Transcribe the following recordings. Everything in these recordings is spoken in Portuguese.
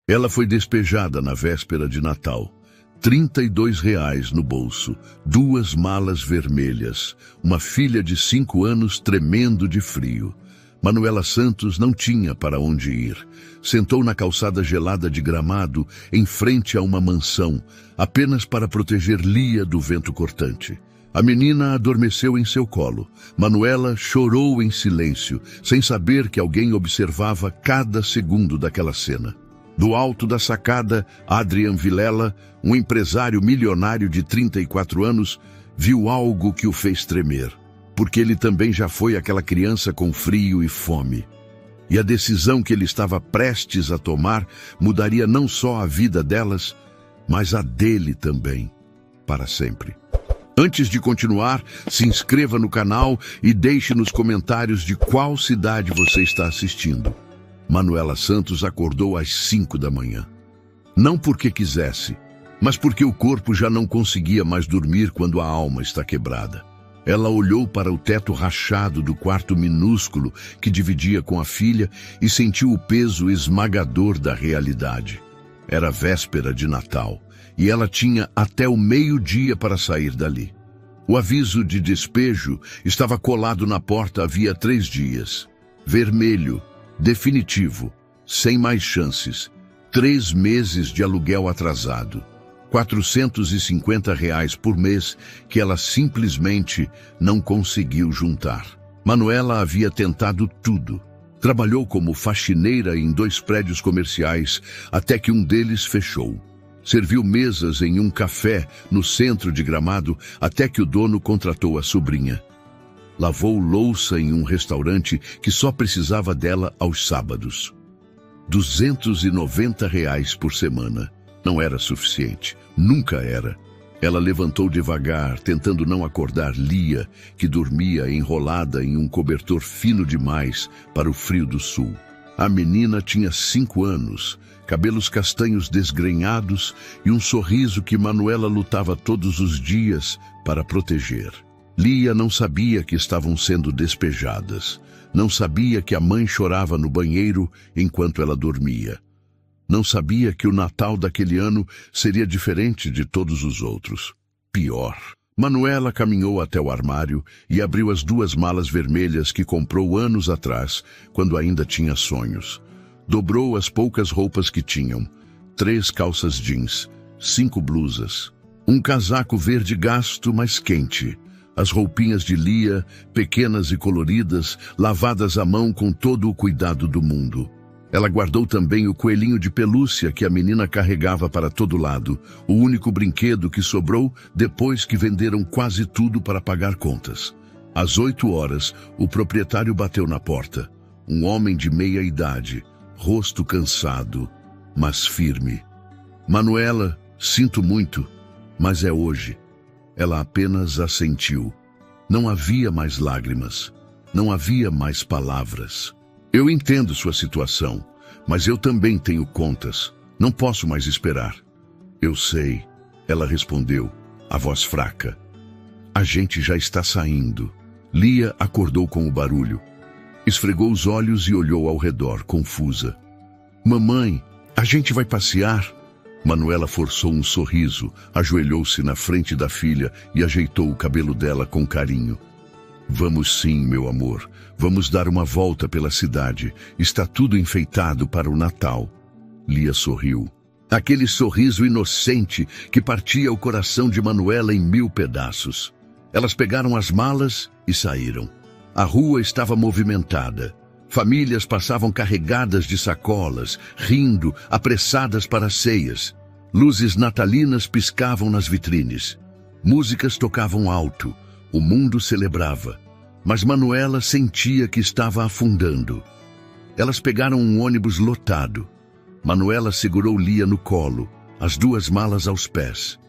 Ela foi despejada na véspera de Natal. R$ 32 no bolso, 2 malas vermelhas, uma filha de 5 anos tremendo de frio. Manuela Santos não tinha para onde ir. Sentou na calçada gelada de Gramado, em frente a uma mansão, apenas para proteger Lia do vento cortante. A menina adormeceu em seu colo. Manuela chorou em silêncio, sem saber que alguém observava cada segundo daquela cena. Do alto da sacada, Adrian Vilela, um empresário milionário de 34 anos, viu algo que o fez tremer, porque ele também já foi aquela criança com frio e fome. E a decisão que ele estava prestes a tomar mudaria não só a vida delas, mas a dele também, para sempre. Antes de continuar, se inscreva no canal e deixe nos comentários de qual cidade você está assistindo. Manuela Santos acordou às 5 da manhã. Não porque quisesse, mas porque o corpo já não conseguia mais dormir quando a alma está quebrada. Ela olhou para o teto rachado do quarto minúsculo que dividia com a filha e sentiu o peso esmagador da realidade. Era véspera de Natal e ela tinha até o meio-dia para sair dali. O aviso de despejo estava colado na porta havia 3 dias. Vermelho, definitivo, sem mais chances. 3 meses de aluguel atrasado. R$ 450 por mês que ela simplesmente não conseguiu juntar. Manuela havia tentado tudo. Trabalhou como faxineira em 2 prédios comerciais até que um deles fechou. Serviu mesas em um café no centro de Gramado até que o dono contratou a sobrinha. Lavou louça em um restaurante que só precisava dela aos sábados. R$ 290 por semana. Não era suficiente. Nunca era. Ela levantou devagar, tentando não acordar Lia, que dormia enrolada em um cobertor fino demais para o frio do sul. A menina tinha 5 anos, cabelos castanhos desgrenhados e um sorriso que Manuela lutava todos os dias para proteger. Lia não sabia que estavam sendo despejadas. Não sabia que a mãe chorava no banheiro enquanto ela dormia. Não sabia que o Natal daquele ano seria diferente de todos os outros. Pior. Manuela caminhou até o armário e abriu as 2 malas vermelhas que comprou anos atrás, quando ainda tinha sonhos. Dobrou as poucas roupas que tinham. 3 calças jeans, 5 blusas, um casaco verde gasto, mas quente. As roupinhas de Lia, pequenas e coloridas, lavadas à mão com todo o cuidado do mundo. Ela guardou também o coelhinho de pelúcia que a menina carregava para todo lado, o único brinquedo que sobrou depois que venderam quase tudo para pagar contas. Às 8 horas, o proprietário bateu na porta. Um homem de meia idade, rosto cansado, mas firme. Manuela, sinto muito, mas é hoje. Ela apenas assentiu. Não havia mais lágrimas. Não havia mais palavras. Eu entendo sua situação, mas eu também tenho contas. Não posso mais esperar. Eu sei, ela respondeu, a voz fraca. A gente já está saindo. Lia acordou com o barulho. Esfregou os olhos e olhou ao redor, confusa. Mamãe, a gente vai passear? Manuela forçou um sorriso, ajoelhou-se na frente da filha e ajeitou o cabelo dela com carinho. Vamos sim, meu amor. Vamos dar uma volta pela cidade. Está tudo enfeitado para o Natal. Lia sorriu. Aquele sorriso inocente que partia o coração de Manuela em 1000 pedaços. Elas pegaram as malas e saíram. A rua estava movimentada. Famílias passavam carregadas de sacolas, rindo, apressadas para as ceias. Luzes natalinas piscavam nas vitrines. Músicas tocavam alto. O mundo celebrava. Mas Manuela sentia que estava afundando. Elas pegaram um ônibus lotado. Manuela segurou Lia no colo, as 2 malas aos pés.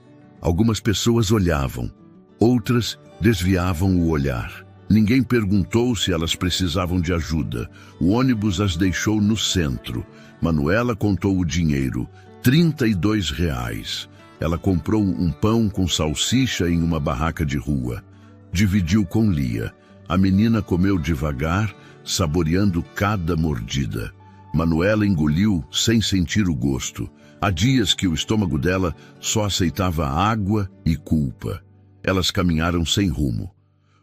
Algumas pessoas olhavam, outras desviavam o olhar. Ninguém perguntou se elas precisavam de ajuda. O ônibus as deixou no centro. Manuela contou o dinheiro, R$ 32. Ela comprou um pão com salsicha em uma barraca de rua. Dividiu com Lia. A menina comeu devagar, saboreando cada mordida. Manuela engoliu sem sentir o gosto. Há dias que o estômago dela só aceitava água e culpa. Elas caminharam sem rumo.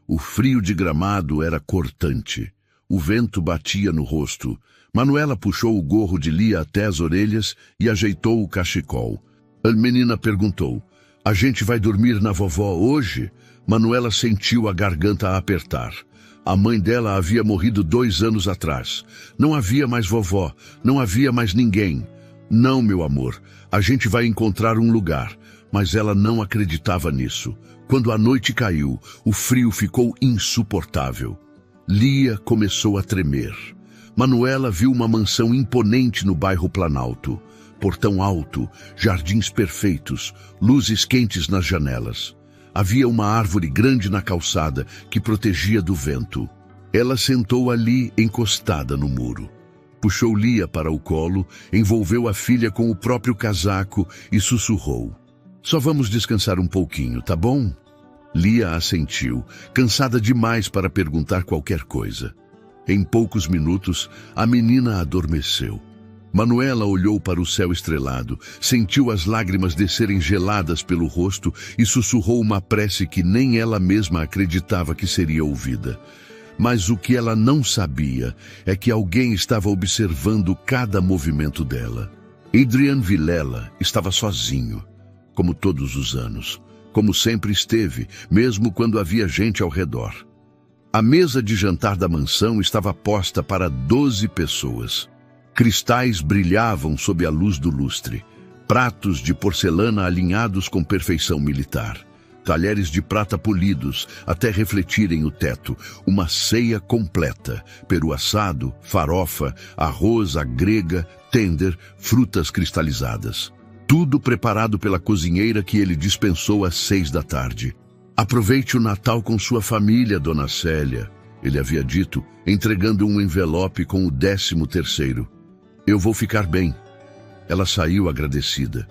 O frio de Gramado era cortante. O vento batia no rosto. Manuela puxou o gorro de Lia até as orelhas e ajeitou o cachecol. A menina perguntou: "A gente vai dormir na vovó hoje?" Manuela sentiu a garganta apertar. A mãe dela havia morrido 2 anos atrás. Não havia mais vovó, não havia mais ninguém. "Não, meu amor, a gente vai encontrar um lugar." Mas ela não acreditava nisso. Quando a noite caiu, o frio ficou insuportável. Lia começou a tremer. Manuela viu uma mansão imponente no bairro Planalto. Portão alto, jardins perfeitos, luzes quentes nas janelas. Havia uma árvore grande na calçada que protegia do vento. Ela sentou ali, encostada no muro. Puxou Lia para o colo, envolveu a filha com o próprio casaco e sussurrou: "Só vamos descansar um pouquinho, tá bom?" Lia assentiu, cansada demais para perguntar qualquer coisa. Em poucos minutos, a menina adormeceu. Manuela olhou para o céu estrelado, sentiu as lágrimas descerem geladas pelo rosto e sussurrou uma prece que nem ela mesma acreditava que seria ouvida. Mas o que ela não sabia é que alguém estava observando cada movimento dela. Adrian Vilela estava sozinho, como todos os anos, como sempre esteve, mesmo quando havia gente ao redor. A mesa de jantar da mansão estava posta para 12 pessoas. Cristais brilhavam sob a luz do lustre, pratos de porcelana alinhados com perfeição militar, talheres de prata polidos até refletirem o teto, uma ceia completa, peru assado, farofa, arroz à grega, tender, frutas cristalizadas. Tudo preparado pela cozinheira que ele dispensou às 6 da tarde. "Aproveite o Natal com sua família, Dona Célia", ele havia dito, entregando um envelope com o 13º. "Eu vou ficar bem." Ela saiu agradecida.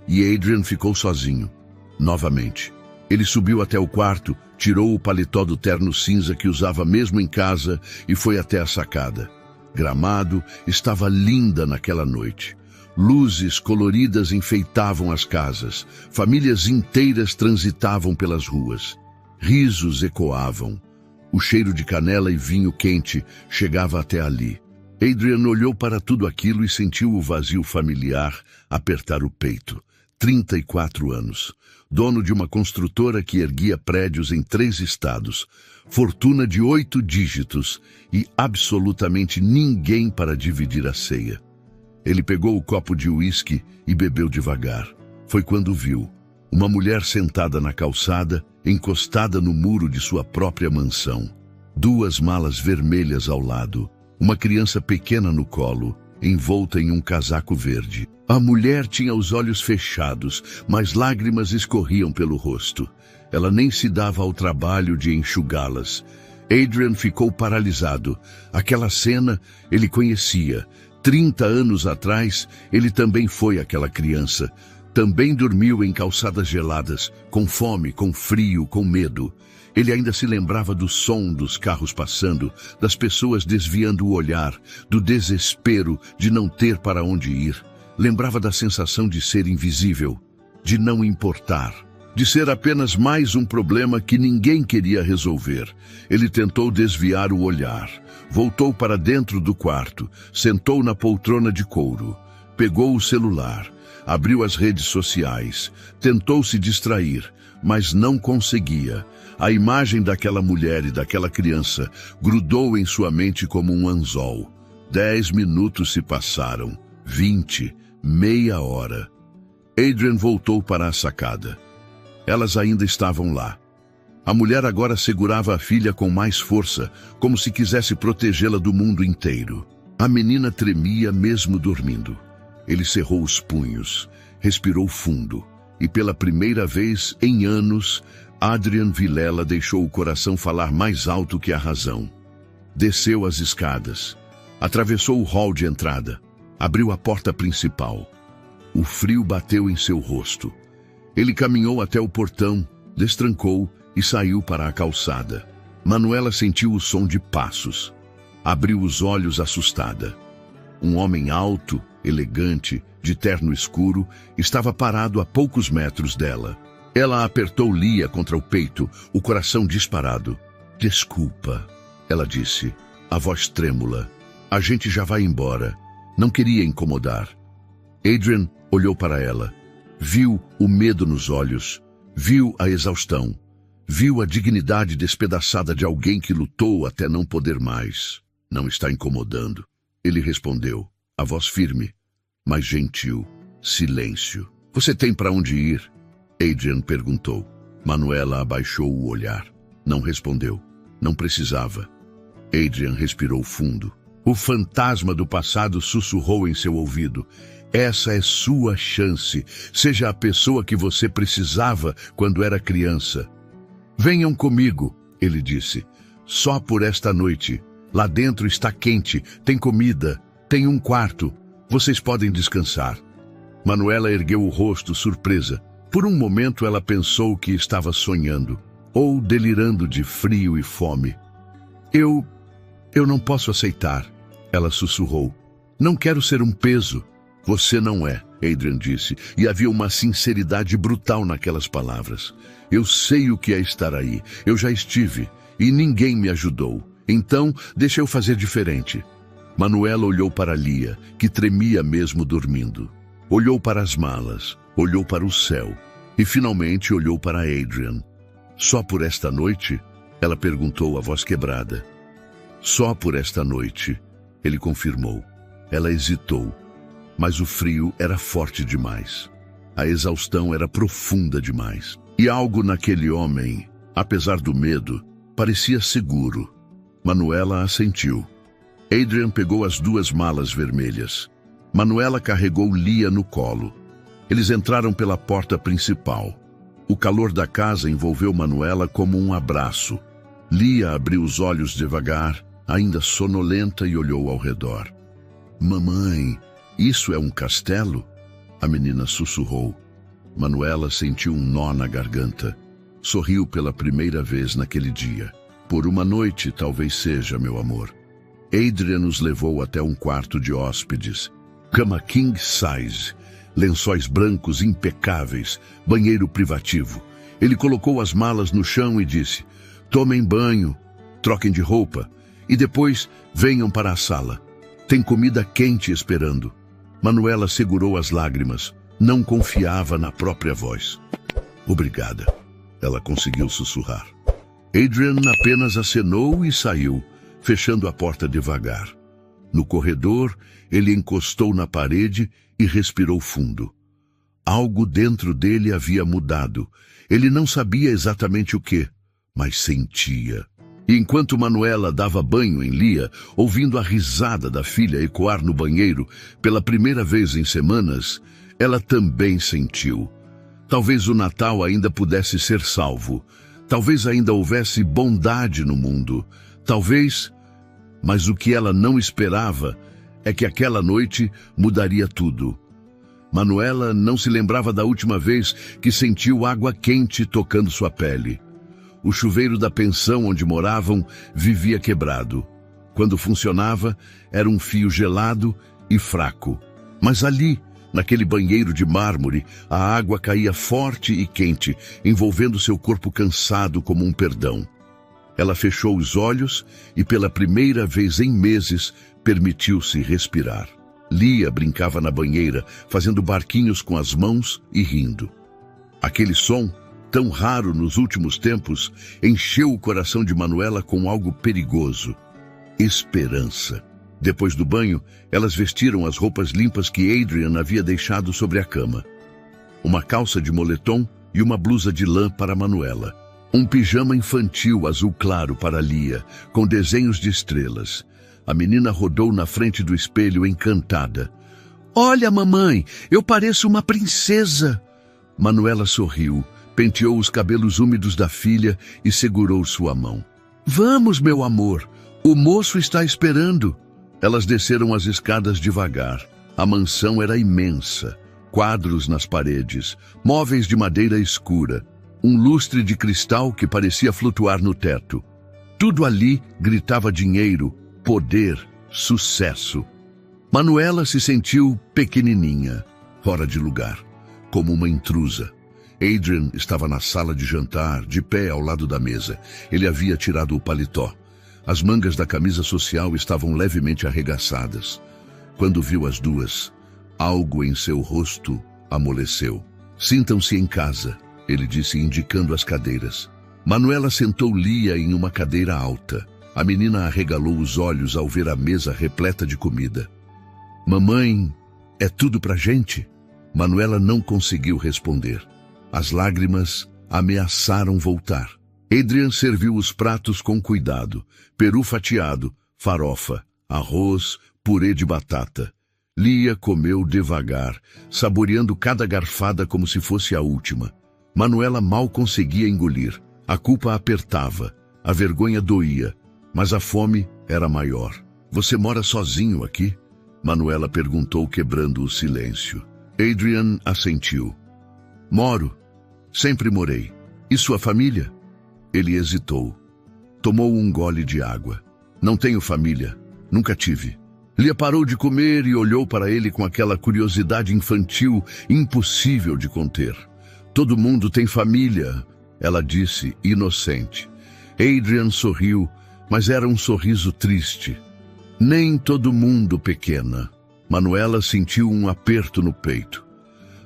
E Adrian ficou sozinho, novamente. Ele subiu até o quarto, tirou o paletó do terno cinza que usava mesmo em casa e foi até a sacada. Gramado estava linda naquela noite. Luzes coloridas enfeitavam as casas. Famílias inteiras transitavam pelas ruas. Risos ecoavam. O cheiro de canela e vinho quente chegava até ali. Adrian olhou para tudo aquilo e sentiu o vazio familiar apertar o peito. 34 anos. Dono de uma construtora que erguia prédios em 3 estados. Fortuna de 8 dígitos e absolutamente ninguém para dividir a ceia. Ele pegou o copo de uísque e bebeu devagar. Foi quando viu uma mulher sentada na calçada, encostada no muro de sua própria mansão. 2 malas vermelhas ao lado. Uma criança pequena no colo, envolta em um casaco verde. A mulher tinha os olhos fechados, mas lágrimas escorriam pelo rosto. Ela nem se dava ao trabalho de enxugá-las. Adrian ficou paralisado. Aquela cena ele conhecia. 30 anos atrás, ele também foi aquela criança. Também dormiu em calçadas geladas, com fome, com frio, com medo. Ele ainda se lembrava do som dos carros passando, das pessoas desviando o olhar, do desespero de não ter para onde ir. Lembrava da sensação de ser invisível, de não importar, de ser apenas mais um problema que ninguém queria resolver. Ele tentou desviar o olhar. Voltou para dentro do quarto, sentou na poltrona de couro, pegou o celular, abriu as redes sociais, tentou se distrair, mas não conseguia. A imagem daquela mulher e daquela criança grudou em sua mente como um anzol. 10 minutos se passaram, 20, meia hora. Adrian voltou para a sacada. Elas ainda estavam lá. A mulher agora segurava a filha com mais força, como se quisesse protegê-la do mundo inteiro. A menina tremia mesmo dormindo. Ele cerrou os punhos, respirou fundo, e pela primeira vez em anos, Adrian Vilela deixou o coração falar mais alto que a razão. Desceu as escadas, atravessou o hall de entrada, abriu a porta principal. O frio bateu em seu rosto. Ele caminhou até o portão, destrancou e saiu para a calçada. Manuela sentiu o som de passos. Abriu os olhos assustada. Um homem alto, elegante, de terno escuro, estava parado a poucos metros dela. Ela apertou Lia contra o peito, o coração disparado. Desculpa, ela disse, a voz trêmula. A gente já vai embora. Não queria incomodar. Adrian olhou para ela. Viu o medo nos olhos. Viu a exaustão. Viu a dignidade despedaçada de alguém que lutou até não poder mais. Não está incomodando. Ele respondeu, a voz firme, mas gentil. Silêncio. Você tem para onde ir? Adrian perguntou. Manuela abaixou o olhar. Não respondeu. Não precisava. Adrian respirou fundo. O fantasma do passado sussurrou em seu ouvido. Essa é sua chance. Seja a pessoa que você precisava quando era criança. Venham comigo, ele disse. Só por esta noite. Lá dentro está quente, tem comida, tem um quarto. Vocês podem descansar. Manuela ergueu o rosto, surpresa. Por um momento ela pensou que estava sonhando, ou delirando de frio e fome. Eu não posso aceitar, ela sussurrou. Não quero ser um peso. Você não é, Adrian disse, e havia uma sinceridade brutal naquelas palavras. Eu sei o que é estar aí, eu já estive, e ninguém me ajudou. Então, deixa eu fazer diferente. Manuela olhou para Lia, que tremia mesmo dormindo. Olhou para as malas, olhou para o céu, e finalmente olhou para Adrian. Só por esta noite? Ela perguntou, a voz quebrada. Só por esta noite, ele confirmou. Ela hesitou, mas o frio era forte demais. A exaustão era profunda demais. E algo naquele homem, apesar do medo, parecia seguro. Manuela assentiu. Adrian pegou as 2 malas vermelhas. Manuela carregou Lia no colo. Eles entraram pela porta principal. O calor da casa envolveu Manuela como um abraço. Lia abriu os olhos devagar, ainda sonolenta, e olhou ao redor. Mamãe, isso é um castelo? A menina sussurrou. Manuela sentiu um nó na garganta. Sorriu pela primeira vez naquele dia. Por uma noite, talvez seja, meu amor. Adrian nos levou até um quarto de hóspedes. Cama king size, lençóis brancos impecáveis, banheiro privativo. Ele colocou as malas no chão e disse, tomem banho, troquem de roupa e depois venham para a sala. Tem comida quente esperando. Manuela segurou as lágrimas. Não confiava na própria voz. Obrigada, ela conseguiu sussurrar. Adrian apenas acenou e saiu, fechando a porta devagar. No corredor, ele encostou na parede e respirou fundo. Algo dentro dele havia mudado. Ele não sabia exatamente o que, mas sentia. E enquanto Manuela dava banho em Lia, ouvindo a risada da filha ecoar no banheiro pela primeira vez em semanas, ela também sentiu. Talvez o Natal ainda pudesse ser salvo. Talvez ainda houvesse bondade no mundo. Talvez... Mas o que ela não esperava é que aquela noite mudaria tudo. Manuela não se lembrava da última vez que sentiu água quente tocando sua pele. O chuveiro da pensão onde moravam vivia quebrado. Quando funcionava, era um fio gelado e fraco. Mas ali, naquele banheiro de mármore, a água caía forte e quente, envolvendo seu corpo cansado como um perdão. Ela fechou os olhos e, pela primeira vez em meses, permitiu-se respirar. Lia brincava na banheira, fazendo barquinhos com as mãos e rindo. Aquele som, tão raro nos últimos tempos, encheu o coração de Manuela com algo perigoso. Esperança. Depois do banho, elas vestiram as roupas limpas que Adrian havia deixado sobre a cama. Uma calça de moletom e uma blusa de lã para Manuela. Um pijama infantil azul claro para Lia, com desenhos de estrelas. A menina rodou na frente do espelho encantada. Olha, mamãe, eu pareço uma princesa. Manuela sorriu, penteou os cabelos úmidos da filha e segurou sua mão. Vamos, meu amor, o moço está esperando. Elas desceram as escadas devagar. A mansão era imensa. Quadros nas paredes, móveis de madeira escura, um lustre de cristal que parecia flutuar no teto. Tudo ali gritava dinheiro, poder, sucesso. Manuela se sentiu pequenininha, fora de lugar, como uma intrusa. Adrian estava na sala de jantar, de pé ao lado da mesa. Ele havia tirado o paletó. As mangas da camisa social estavam levemente arregaçadas. Quando viu as duas, algo em seu rosto amoleceu. Sintam-se em casa, ele disse, indicando as cadeiras. Manuela sentou Lia em uma cadeira alta. A menina arregalou os olhos ao ver a mesa repleta de comida. Mamãe, é tudo pra gente? Manuela não conseguiu responder. As lágrimas ameaçaram voltar. Adrian serviu os pratos com cuidado. Peru fatiado, farofa, arroz, purê de batata. Lia comeu devagar, saboreando cada garfada como se fosse a última. Manuela mal conseguia engolir. A culpa apertava, a vergonha doía, mas a fome era maior. Você mora sozinho aqui? Manuela perguntou, quebrando o silêncio. Adrian assentiu. Moro. Sempre morei. E sua família? Ele hesitou. Tomou um gole de água. Não tenho família. Nunca tive. Lia parou de comer e olhou para ele com aquela curiosidade infantil impossível de conter. Todo mundo tem família, ela disse, inocente. Adrian sorriu, mas era um sorriso triste. Nem todo mundo, pequena. Manuela sentiu um aperto no peito.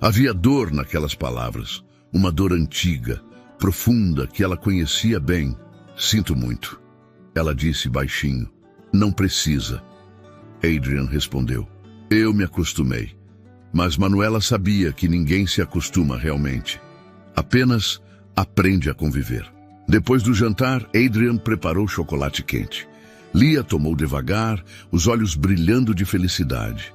Havia dor naquelas palavras, uma dor antiga, profunda, que ela conhecia bem. Sinto muito, ela disse baixinho. Não precisa. Adrian respondeu. Eu me acostumei. Mas Manuela sabia que ninguém se acostuma realmente. Apenas aprende a conviver. Depois do jantar, Adrian preparou chocolate quente. Lia tomou devagar, os olhos brilhando de felicidade.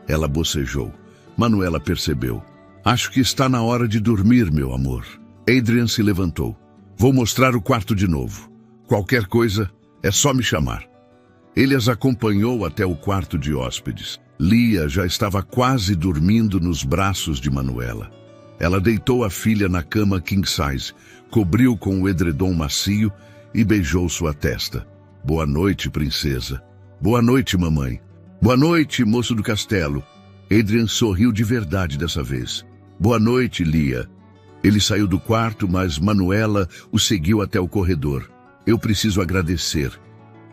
Ela bocejou. Manuela percebeu. Acho que está na hora de dormir, meu amor. Adrian se levantou. Vou mostrar o quarto de novo. Qualquer coisa, é só me chamar. Ele as acompanhou até o quarto de hóspedes. Lia já estava quase dormindo nos braços de Manuela. Ela deitou a filha na cama king size, cobriu com o edredom macio e beijou sua testa. Boa noite, princesa. Boa noite, mamãe. Boa noite, moço do castelo. Adrian sorriu de verdade dessa vez. Boa noite, Lia. Ele saiu do quarto, mas Manuela o seguiu até o corredor. Eu preciso agradecer,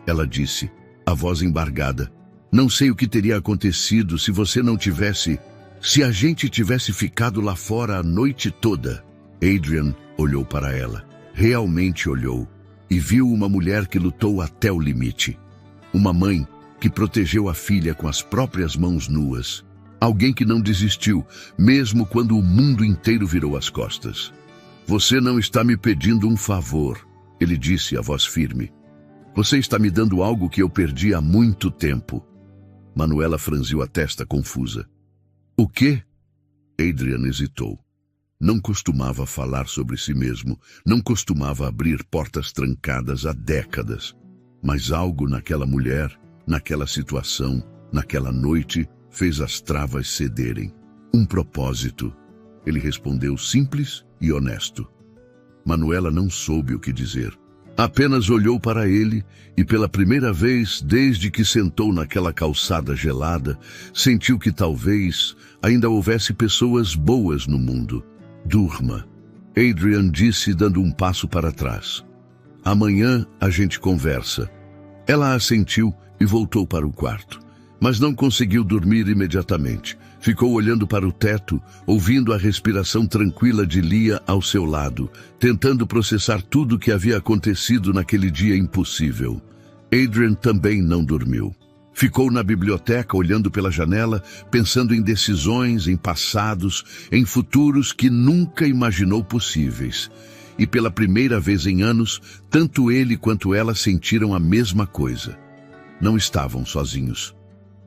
ela disse, a voz embargada. Não sei o que teria acontecido se você não tivesse... Se a gente tivesse ficado lá fora a noite toda. Adrian olhou para ela. Realmente olhou. E viu uma mulher que lutou até o limite. Uma mãe que protegeu a filha com as próprias mãos nuas. Alguém que não desistiu, mesmo quando o mundo inteiro virou as costas. Você não está me pedindo um favor, ele disse, a voz firme. Você está me dando algo que eu perdi há muito tempo. Manuela franziu a testa confusa. O quê? Adrian hesitou. Não costumava falar sobre si mesmo, não costumava abrir portas trancadas há décadas. Mas algo naquela mulher, naquela situação, naquela noite, fez as travas cederem. Um propósito. Ele respondeu simples e honesto. Manuela não soube o que dizer. Apenas olhou para ele e, pela primeira vez desde que sentou naquela calçada gelada, sentiu que talvez ainda houvesse pessoas boas no mundo. Durma, Adrian disse, dando um passo para trás. Amanhã a gente conversa. Ela assentiu e voltou para o quarto, mas não conseguiu dormir imediatamente. Ficou olhando para o teto, ouvindo a respiração tranquila de Lia ao seu lado, tentando processar tudo o que havia acontecido naquele dia impossível. Adrian também não dormiu. Ficou na biblioteca, olhando pela janela, pensando em decisões, em passados, em futuros que nunca imaginou possíveis. E pela primeira vez em anos, tanto ele quanto ela sentiram a mesma coisa. Não estavam sozinhos.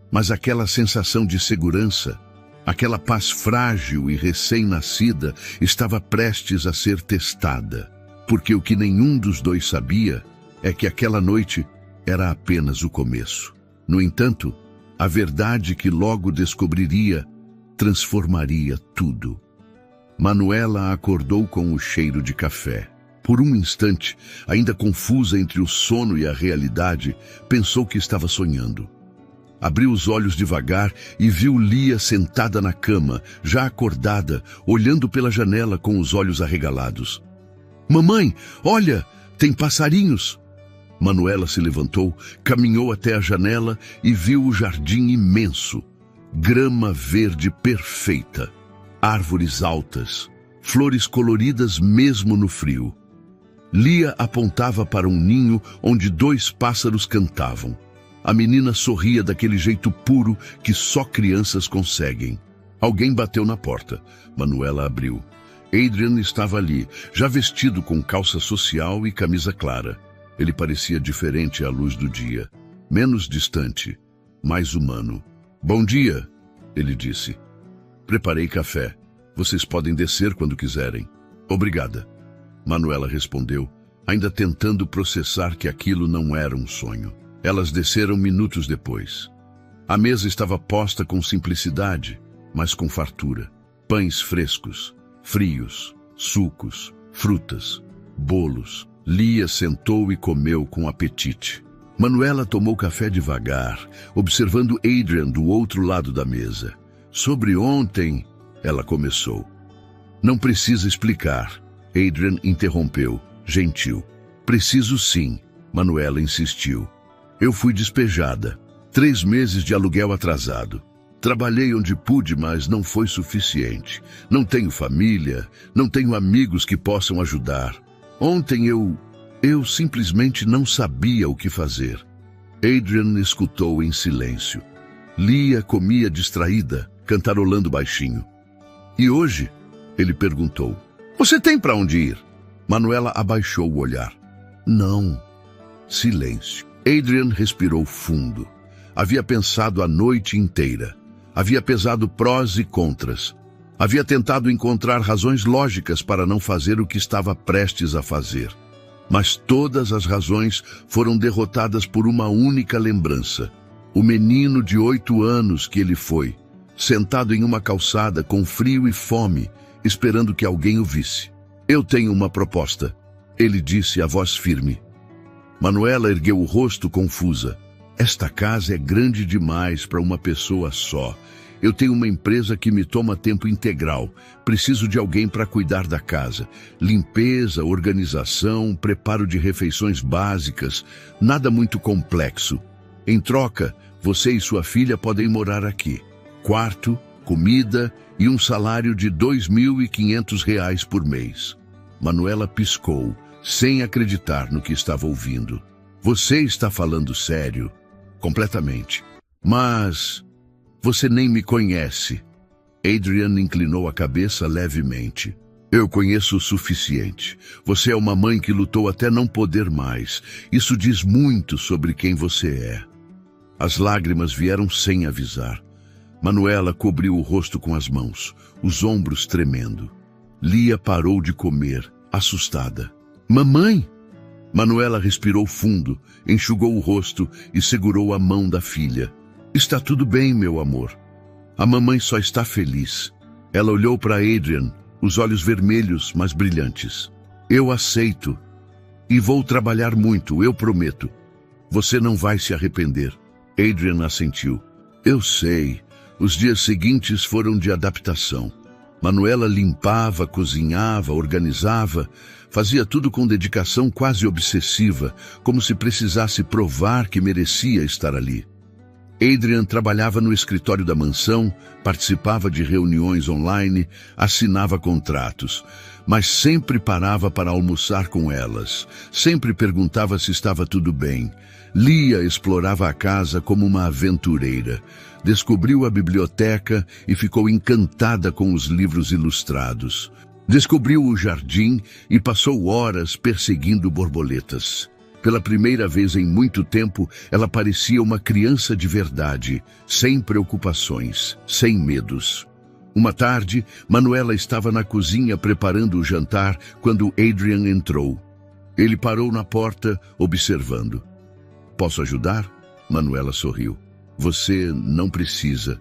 Mas aquela sensação de segurança, aquela paz frágil e recém-nascida, estava prestes a ser testada, porque o que nenhum dos dois sabia é que aquela noite era apenas o começo. No entanto, a verdade que logo descobriria transformaria tudo. Manuela acordou com o cheiro de café. Por um instante, ainda confusa entre o sono e a realidade, pensou que estava sonhando. Abriu os olhos devagar e viu Lia sentada na cama, já acordada, olhando pela janela com os olhos arregalados. Mamãe, olha, tem passarinhos! Manuela se levantou, caminhou até a janela e viu o jardim imenso. Grama verde perfeita, árvores altas, flores coloridas mesmo no frio. Lia apontava para um ninho onde 2 pássaros cantavam. A menina sorria daquele jeito puro que só crianças conseguem. Alguém bateu na porta. Manuela abriu. Adrian estava ali, já vestido com calça social e camisa clara. Ele parecia diferente à luz do dia, menos distante, mais humano. Bom dia, ele disse. Preparei café. Vocês podem descer quando quiserem. Obrigada. Manuela respondeu, ainda tentando processar que aquilo não era um sonho. Elas desceram minutos depois. A mesa estava posta com simplicidade, mas com fartura. Pães frescos, frios, sucos, frutas, bolos. Lia sentou e comeu com apetite. Manuela tomou café devagar, observando Adrian do outro lado da mesa. Sobre ontem, ela começou. Não precisa explicar. Adrian interrompeu, gentil. Preciso sim, Manuela insistiu. Eu fui despejada. 3 meses de aluguel atrasado. Trabalhei onde pude, mas não foi suficiente. Não tenho família, não tenho amigos que possam ajudar. Ontem eu simplesmente não sabia o que fazer. Adrian escutou em silêncio. Lia comia distraída, cantarolando baixinho. E hoje? Ele perguntou. Você tem para onde ir? Manuela abaixou o olhar. Não. Silêncio. Adrian respirou fundo. Havia pensado a noite inteira. Havia pesado prós e contras. Havia tentado encontrar razões lógicas para não fazer o que estava prestes a fazer. Mas todas as razões foram derrotadas por uma única lembrança. O menino de 8 anos que ele foi, sentado em uma calçada com frio e fome, esperando que alguém o visse. Eu tenho uma proposta, ele disse a voz firme. Manuela ergueu o rosto confusa. Esta casa é grande demais para uma pessoa só. Eu tenho uma empresa que me toma tempo integral. Preciso de alguém para cuidar da casa. Limpeza, organização, preparo de refeições básicas. Nada muito complexo. Em troca, você e sua filha podem morar aqui. Quarto, comida e um salário de R$ 2.500 por mês. Manuela piscou, sem acreditar no que estava ouvindo. Você está falando sério? Completamente. Mas você nem me conhece. Adrian inclinou a cabeça levemente. Eu conheço o suficiente. Você é uma mãe que lutou até não poder mais. Isso diz muito sobre quem você é. As lágrimas vieram sem avisar. Manuela cobriu o rosto com as mãos, os ombros tremendo. Lia parou de comer, assustada. Mamãe! Manuela respirou fundo, enxugou o rosto e segurou a mão da filha. Está tudo bem, meu amor. A mamãe só está feliz. Ela olhou para Adrian, os olhos vermelhos, mas brilhantes. Eu aceito. E vou trabalhar muito, eu prometo. Você não vai se arrepender. Adrian assentiu. Eu sei. Os dias seguintes foram de adaptação. Manuela limpava, cozinhava, organizava, fazia tudo com dedicação quase obsessiva, como se precisasse provar que merecia estar ali. Adrian trabalhava no escritório da mansão, participava de reuniões online, assinava contratos, mas sempre parava para almoçar com elas, sempre perguntava se estava tudo bem. Lia explorava a casa como uma aventureira. Descobriu a biblioteca e ficou encantada com os livros ilustrados. Descobriu o jardim e passou horas perseguindo borboletas. Pela primeira vez em muito tempo, ela parecia uma criança de verdade, sem preocupações, sem medos. Uma tarde, Manuela estava na cozinha preparando o jantar quando Adrian entrou. Ele parou na porta, observando. Posso ajudar? Manuela sorriu. Você não precisa.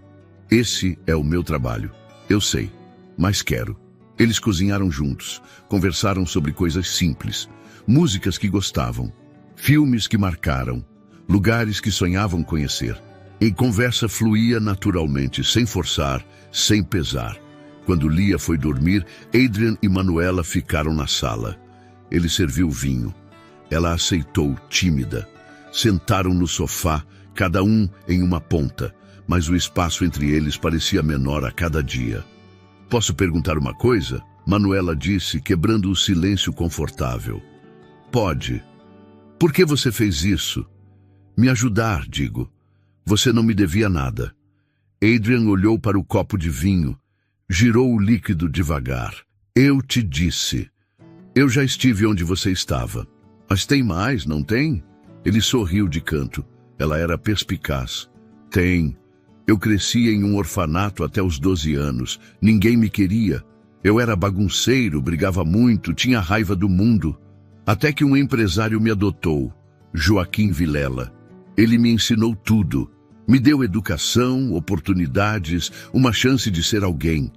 Esse é o meu trabalho. Eu sei, mas quero. Eles cozinharam juntos, conversaram sobre coisas simples, músicas que gostavam, filmes que marcaram, lugares que sonhavam conhecer. A conversa fluía naturalmente, sem forçar, sem pesar. Quando Lia foi dormir, Adrian e Manuela ficaram na sala. Ele serviu vinho. Ela aceitou, tímida. Sentaram no sofá, cada um em uma ponta, mas o espaço entre eles parecia menor a cada dia. Posso perguntar uma coisa? Manuela disse, quebrando o silêncio confortável. Pode. Por que você fez isso? Me ajudar, digo. Você não me devia nada. Adrian olhou para o copo de vinho, girou o líquido devagar. Eu te disse. Eu já estive onde você estava. Mas tem mais, não tem? Ele sorriu de canto. Ela era perspicaz. Tem. Eu cresci em um orfanato até os 12 anos. Ninguém me queria. Eu era bagunceiro, brigava muito, tinha raiva do mundo. Até que um empresário me adotou, Joaquim Vilela. Ele me ensinou tudo. Me deu educação, oportunidades, uma chance de ser alguém.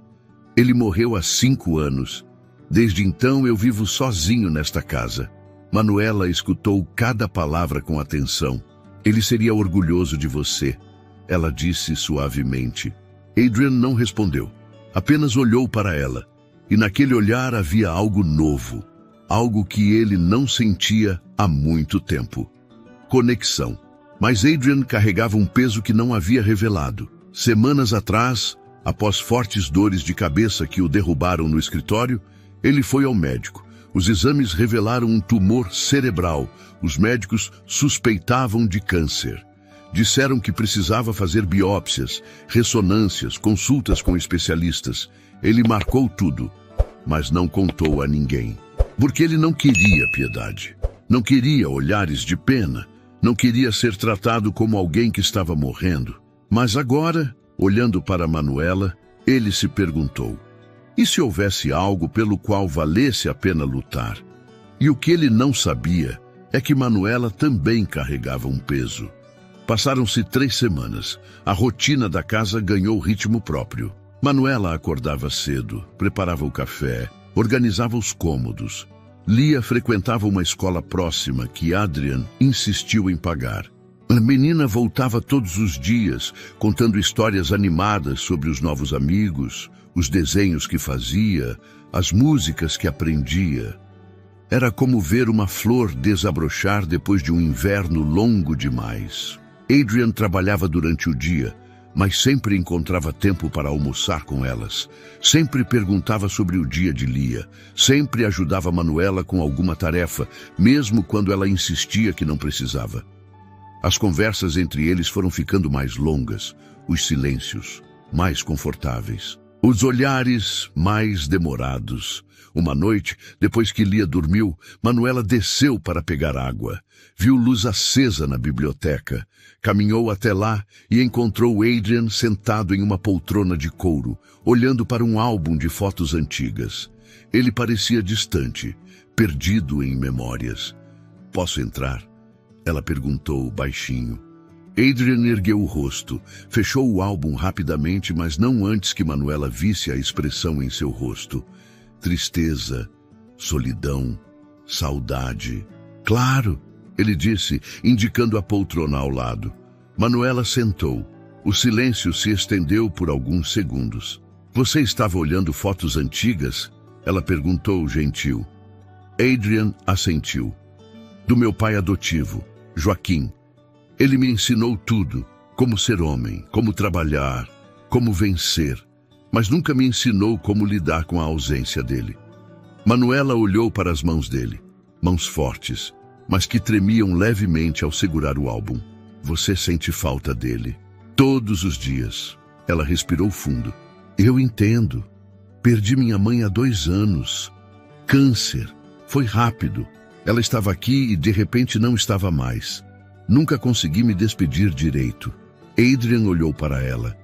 Ele morreu há 5 anos. Desde então eu vivo sozinho nesta casa. Manuela escutou cada palavra com atenção. Ele seria orgulhoso de você, ela disse suavemente. Adrian não respondeu, apenas olhou para ela. E naquele olhar havia algo novo, algo que ele não sentia há muito tempo. Conexão. Mas Adrian carregava um peso que não havia revelado. Semanas atrás, após fortes dores de cabeça que o derrubaram no escritório, ele foi ao médico. Os exames revelaram um tumor cerebral. Os médicos suspeitavam de câncer. Disseram que precisava fazer biópsias, ressonâncias, consultas com especialistas. Ele marcou tudo, mas não contou a ninguém. Porque ele não queria piedade. Não queria olhares de pena. Não queria ser tratado como alguém que estava morrendo. Mas agora, olhando para Manuela, ele se perguntou: e se houvesse algo pelo qual valesse a pena lutar? E o que ele não sabia é que Manuela também carregava um peso. Passaram-se 3 semanas. A rotina da casa ganhou ritmo próprio. Manuela acordava cedo, preparava o café, organizava os cômodos. Lia frequentava uma escola próxima que Adrian insistiu em pagar. A menina voltava todos os dias, contando histórias animadas sobre os novos amigos, os desenhos que fazia, as músicas que aprendia. Era como ver uma flor desabrochar depois de um inverno longo demais. Adrian trabalhava durante o dia, mas sempre encontrava tempo para almoçar com elas. Sempre perguntava sobre o dia de Lia. Sempre ajudava Manuela com alguma tarefa, mesmo quando ela insistia que não precisava. As conversas entre eles foram ficando mais longas, os silêncios mais confortáveis, os olhares mais demorados. Uma noite, depois que Lia dormiu, Manuela desceu para pegar água. Viu luz acesa na biblioteca. Caminhou até lá e encontrou Adrian sentado em uma poltrona de couro, olhando para um álbum de fotos antigas. Ele parecia distante, perdido em memórias. "Posso entrar?" ela perguntou baixinho. Adrian ergueu o rosto, fechou o álbum rapidamente, mas não antes que Manuela visse a expressão em seu rosto. Tristeza, solidão, saudade. "Claro!" ele disse, indicando a poltrona ao lado. Manuela sentou. O silêncio se estendeu por alguns segundos. "Você estava olhando fotos antigas?" ela perguntou, gentil. Adrian assentiu. "Do meu pai adotivo, Joaquim. Ele me ensinou tudo, como ser homem, como trabalhar, como vencer, mas nunca me ensinou como lidar com a ausência dele." Manuela olhou para as mãos dele, mãos fortes, mas que tremiam levemente ao segurar o álbum. "Você sente falta dele. Todos os dias." Ela respirou fundo. "Eu entendo. Perdi minha mãe há 2 anos. Câncer. Foi rápido. Ela estava aqui e de repente não estava mais. Nunca consegui me despedir direito." Adrian olhou para ela.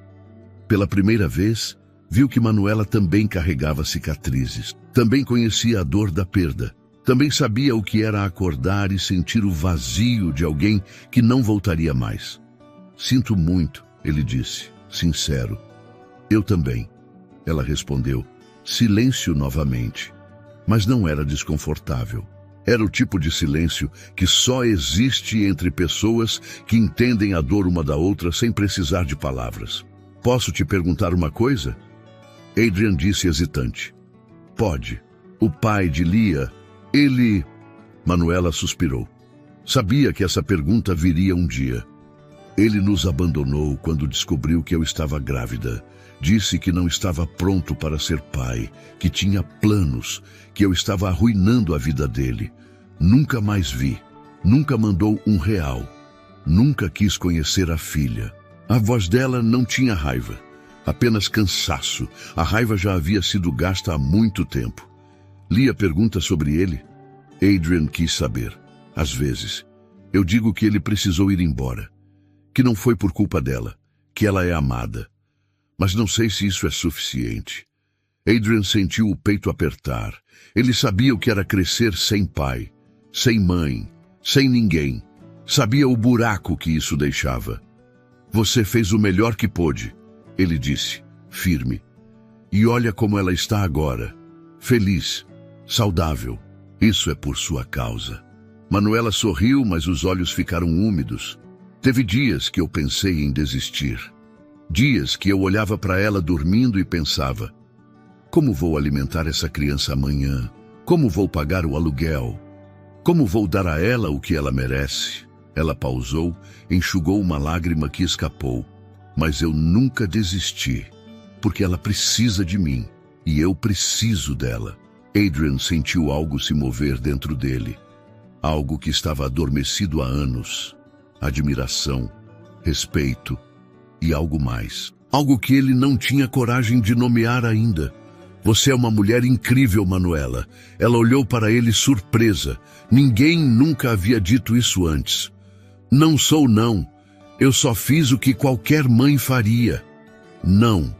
Pela primeira vez, viu que Manuela também carregava cicatrizes. Também conhecia a dor da perda. Também sabia o que era acordar e sentir o vazio de alguém que não voltaria mais. "Sinto muito", ele disse, sincero. "Eu também", ela respondeu. Silêncio novamente. Mas não era desconfortável. Era o tipo de silêncio que só existe entre pessoas que entendem a dor uma da outra sem precisar de palavras. Posso te perguntar uma coisa? Adrian disse hesitante. Pode. O pai de Lia, ele... Manuela suspirou. Sabia que essa pergunta viria um dia. Ele nos abandonou quando descobriu que eu estava grávida. Disse que não estava pronto para ser pai, que tinha planos, que eu estava arruinando a vida dele. Nunca mais vi. Nunca mandou R$1. Nunca quis conhecer a filha. A voz dela não tinha raiva, apenas cansaço. A raiva já havia sido gasta há muito tempo. Lia pergunta sobre ele. Adrian quis saber. Às vezes, eu digo que ele precisou ir embora, que não foi por culpa dela, que ela é amada. Mas não sei se isso é suficiente. Adrian sentiu o peito apertar. Ele sabia o que era crescer sem pai, sem mãe, sem ninguém. Sabia o buraco que isso deixava. Você fez o melhor que pôde, ele disse, firme. E olha como ela está agora. Feliz, saudável. Isso é por sua causa. Manuela sorriu, mas os olhos ficaram úmidos. Teve dias que eu pensei em desistir. Dias que eu olhava para ela dormindo e pensava: como vou alimentar essa criança amanhã? Como vou pagar o aluguel? Como vou dar a ela o que ela merece? Ela pausou, enxugou uma lágrima que escapou. Mas eu nunca desisti, porque ela precisa de mim e eu preciso dela. Adrian sentiu algo se mover dentro dele. Algo que estava adormecido há anos. Admiração, respeito e algo mais. Algo que ele não tinha coragem de nomear ainda. Você é uma mulher incrível, Manuela. Ela olhou para ele surpresa. Ninguém nunca havia dito isso antes. Não sou, não. Eu só fiz o que qualquer mãe faria. Não.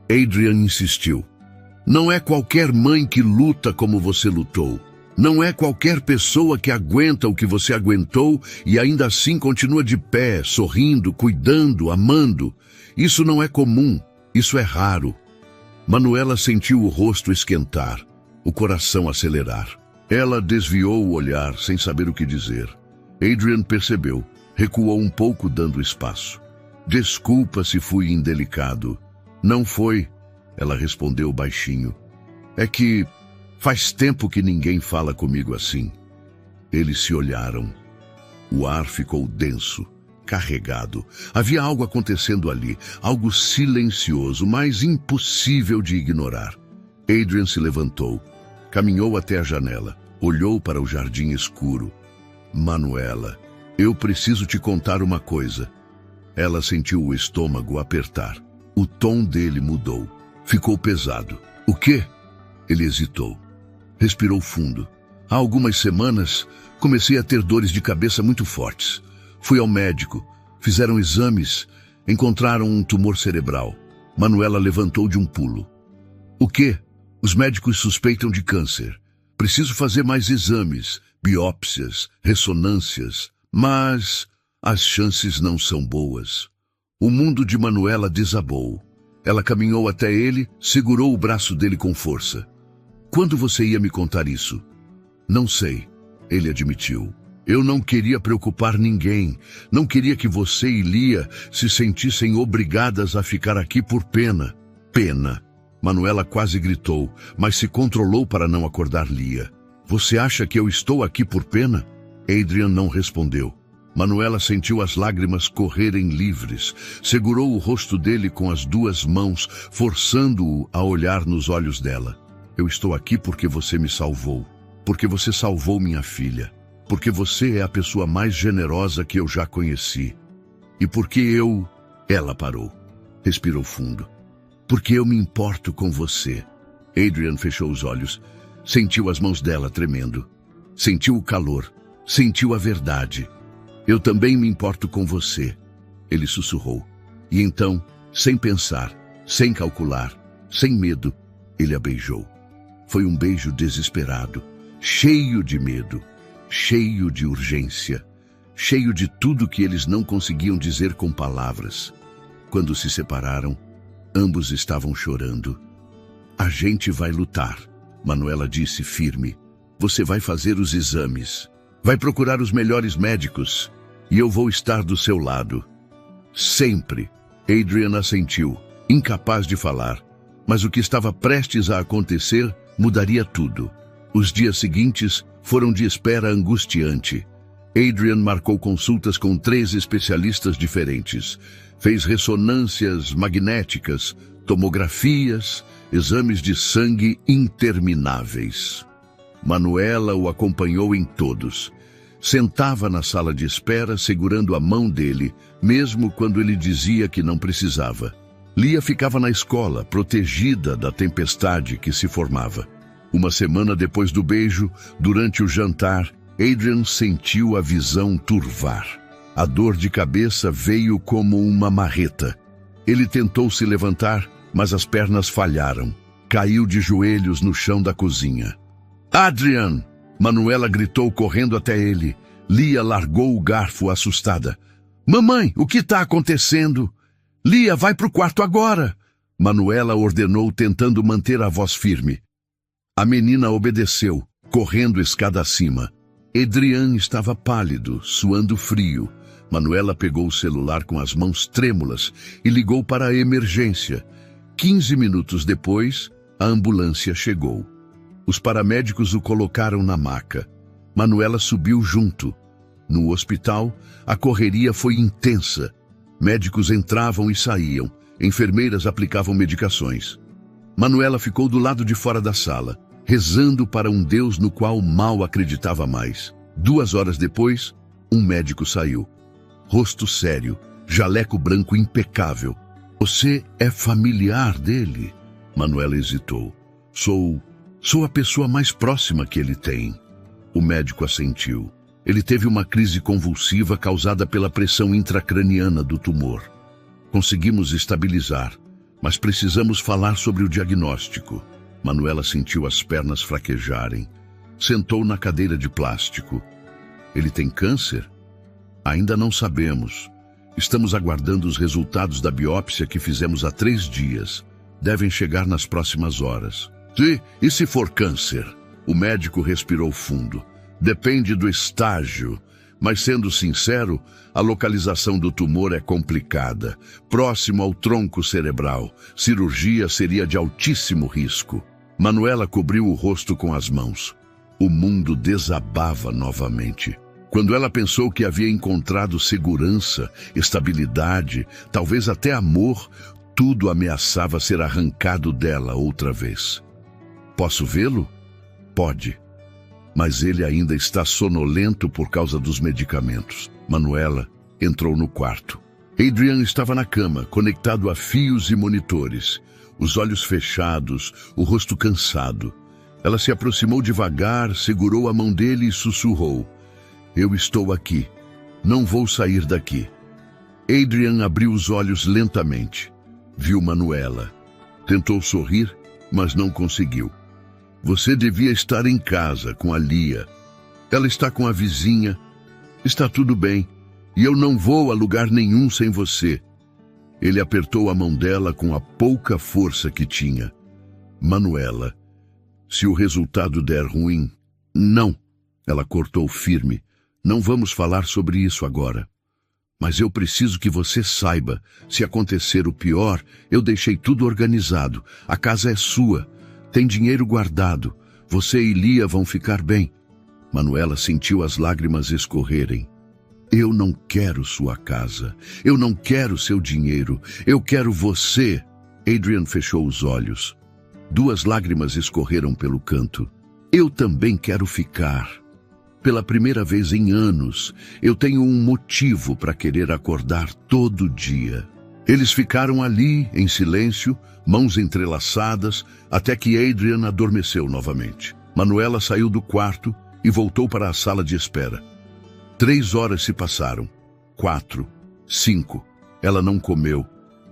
Adrian insistiu. Não é qualquer mãe que luta como você lutou. Não é qualquer pessoa que aguenta o que você aguentou e ainda assim continua de pé, sorrindo, cuidando, amando. Isso não é comum, isso é raro. Manuela sentiu o rosto esquentar, o coração acelerar. Ela desviou o olhar sem saber o que dizer. Adrian percebeu, recuou um pouco dando espaço. Desculpa se fui indelicado. Não foi, ela respondeu baixinho. É que faz tempo que ninguém fala comigo assim. Eles se olharam. O ar ficou denso, carregado. Havia algo acontecendo ali, algo silencioso, mas impossível de ignorar. Adrian se levantou, caminhou até a janela, olhou para o jardim escuro. Manuela, eu preciso te contar uma coisa. Ela sentiu o estômago apertar. O tom dele mudou. Ficou pesado. O quê? Ele hesitou. Respirou fundo. Há algumas semanas, comecei a ter dores de cabeça muito fortes. Fui ao médico, fizeram exames, encontraram um tumor cerebral. Manuela levantou de um pulo. O quê? Os médicos suspeitam de câncer. Preciso fazer mais exames, biópsias, ressonâncias, mas as chances não são boas. O mundo de Manuela desabou. Ela caminhou até ele, segurou o braço dele com força. Quando você ia me contar isso? Não sei, ele admitiu. Eu não queria preocupar ninguém. Não queria que você e Lia se sentissem obrigadas a ficar aqui por pena. Pena. Manuela quase gritou, mas se controlou para não acordar Lia. Você acha que eu estou aqui por pena? Adrian não respondeu. Manuela sentiu as lágrimas correrem livres. Segurou o rosto dele com as duas mãos, forçando-o a olhar nos olhos dela. Eu estou aqui porque você me salvou. Porque você salvou minha filha. Porque você é a pessoa mais generosa que eu já conheci. E porque eu... Ela parou. Respirou fundo. Porque eu me importo com você. Adrian fechou os olhos. Sentiu as mãos dela tremendo. Sentiu o calor. Sentiu a verdade. Eu também me importo com você. Ele sussurrou. E então, sem pensar, sem calcular, sem medo, ele a beijou. Foi um beijo desesperado, cheio de medo, cheio de urgência, cheio de tudo que eles não conseguiam dizer com palavras. Quando se separaram, ambos estavam chorando. A gente vai lutar, Manuela disse firme. Você vai fazer os exames, vai procurar os melhores médicos, e eu vou estar do seu lado. Sempre. Adrian assentiu, incapaz de falar, mas o que estava prestes a acontecer mudaria tudo. Os dias seguintes foram de espera angustiante. Adrian marcou consultas com 3 especialistas diferentes. Fez ressonâncias magnéticas, tomografias, exames de sangue intermináveis. Manuela o acompanhou em todos. Sentava na sala de espera segurando a mão dele, mesmo quando ele dizia que não precisava. Lia ficava na escola, protegida da tempestade que se formava. Uma semana depois do beijo, durante o jantar, Adrian sentiu a visão turvar. A dor de cabeça veio como uma marreta. Ele tentou se levantar, mas as pernas falharam. Caiu de joelhos no chão da cozinha. Adrian! Manuela gritou correndo até ele. Lia largou o garfo assustada. Mamãe, o que está acontecendo? Lia, vai para o quarto agora! Manuela ordenou, tentando manter a voz firme. A menina obedeceu, correndo escada acima. Adrian estava pálido, suando frio. Manuela pegou o celular com as mãos trêmulas e ligou para a emergência. 15 minutos depois, a ambulância chegou. Os paramédicos o colocaram na maca. Manuela subiu junto. No hospital, a correria foi intensa. Médicos entravam e saíam. Enfermeiras aplicavam medicações. Manuela ficou do lado de fora da sala, rezando para um Deus no qual mal acreditava mais. 2 horas depois, um médico saiu. Rosto sério, jaleco branco impecável. Você é familiar dele? Manuela hesitou. Sou a pessoa mais próxima que ele tem. O médico assentiu. Ele teve uma crise convulsiva causada pela pressão intracraniana do tumor. Conseguimos estabilizar, mas precisamos falar sobre o diagnóstico. Manuela sentiu as pernas fraquejarem. Sentou na cadeira de plástico. Ele tem câncer? Ainda não sabemos. Estamos aguardando os resultados da biópsia que fizemos há 3 dias. Devem chegar nas próximas horas. E se for câncer? O médico respirou fundo. Depende do estágio, mas sendo sincero, a localização do tumor é complicada. Próximo ao tronco cerebral, cirurgia seria de altíssimo risco. Manuela cobriu o rosto com as mãos. O mundo desabava novamente. Quando ela pensou que havia encontrado segurança, estabilidade, talvez até amor, tudo ameaçava ser arrancado dela outra vez. Posso vê-lo? Pode. Mas ele ainda está sonolento por causa dos medicamentos. Manuela entrou no quarto. Adrian estava na cama, conectado a fios e monitores. Os olhos fechados, o rosto cansado. Ela se aproximou devagar, segurou a mão dele e sussurrou. Eu estou aqui. Não vou sair daqui. Adrian abriu os olhos lentamente. Viu Manuela. Tentou sorrir, mas não conseguiu. Você devia estar em casa com a Lia. Ela está com a vizinha. Está tudo bem. E eu não vou a lugar nenhum sem você. Ele apertou a mão dela com a pouca força que tinha. Manuela, se o resultado der ruim... Não, ela cortou firme. Não vamos falar sobre isso agora. Mas eu preciso que você saiba, se acontecer o pior, eu deixei tudo organizado. A casa é sua. Tem dinheiro guardado. Você e Lia vão ficar bem. Manuela sentiu as lágrimas escorrerem. Eu não quero sua casa. Eu não quero seu dinheiro. Eu quero você. Adrian fechou os olhos. 2 lágrimas escorreram pelo canto. Eu também quero ficar. Pela primeira vez em anos, eu tenho um motivo para querer acordar todo dia. Eles ficaram ali, em silêncio, mãos entrelaçadas, até que Adrian adormeceu novamente. Manuela saiu do quarto e voltou para a sala de espera. 3 horas se passaram. 4, 5. Ela não comeu,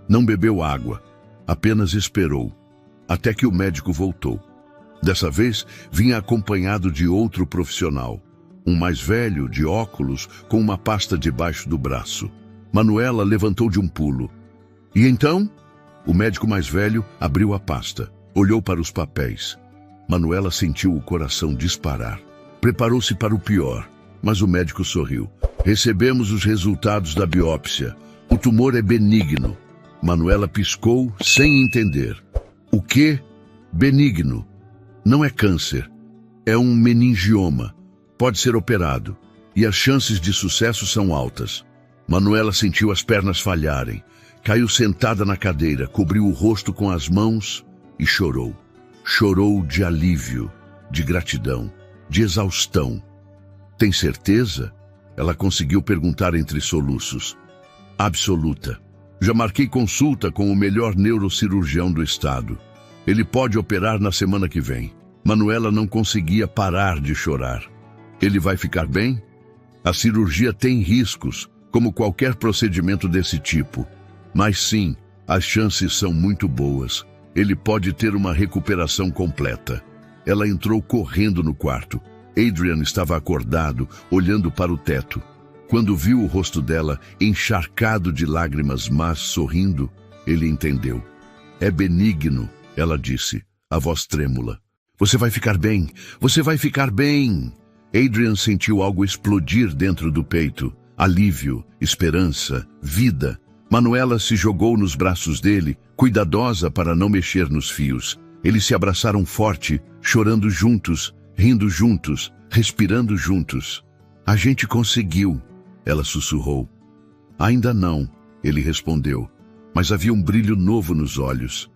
não bebeu água, apenas esperou, até que o médico voltou. Dessa vez, vinha acompanhado de outro profissional, um mais velho, de óculos, com uma pasta debaixo do braço. Manuela levantou de um pulo. E então, o médico mais velho abriu a pasta, olhou para os papéis. Manuela sentiu o coração disparar. Preparou-se para o pior, mas o médico sorriu. Recebemos os resultados da biópsia. O tumor é benigno. Manuela piscou sem entender. O quê? Benigno. Não é câncer. É um meningioma. Pode ser operado. E as chances de sucesso são altas. Manuela sentiu as pernas falharem. Caiu sentada na cadeira, cobriu o rosto com as mãos e chorou. Chorou de alívio, de gratidão, de exaustão. Tem certeza? Ela conseguiu perguntar entre soluços. Absoluta. Já marquei consulta com o melhor neurocirurgião do estado. Ele pode operar na semana que vem. Manuela não conseguia parar de chorar. Ele vai ficar bem? A cirurgia tem riscos, como qualquer procedimento desse tipo. Mas sim, as chances são muito boas. Ele pode ter uma recuperação completa. Ela entrou correndo no quarto. Adrian estava acordado, olhando para o teto. Quando viu o rosto dela, encharcado de lágrimas, mas sorrindo, ele entendeu. É benigno, ela disse, a voz trêmula. Você vai ficar bem, você vai ficar bem. Adrian sentiu algo explodir dentro do peito. Alívio, esperança, vida. Manuela se jogou nos braços dele, cuidadosa para não mexer nos fios. Eles se abraçaram forte, chorando juntos, rindo juntos, respirando juntos. A gente conseguiu, ela sussurrou. Ainda não, ele respondeu, mas havia um brilho novo nos olhos.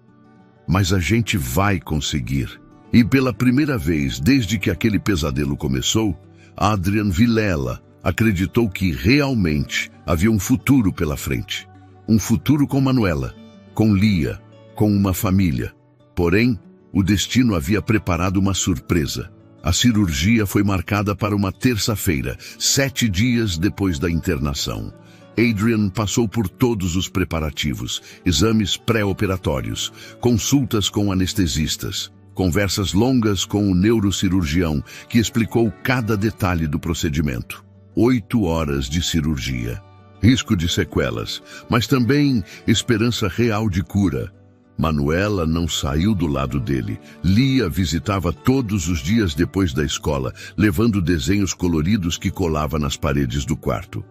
Mas a gente vai conseguir. E pela primeira vez desde que aquele pesadelo começou, Adrian Vilela acreditou que realmente havia um futuro pela frente. Um futuro com Manuela, com Lia, com uma família. Porém, o destino havia preparado uma surpresa. A cirurgia foi marcada para uma terça-feira, 7 dias depois da internação. Adrian passou por todos os preparativos, exames pré-operatórios, consultas com anestesistas, conversas longas com o neurocirurgião, que explicou cada detalhe do procedimento. 8 horas de cirurgia. Risco de sequelas, mas também esperança real de cura. Manuela não saiu do lado dele. Lia visitava todos os dias depois da escola, levando desenhos coloridos que colava nas paredes do quarto.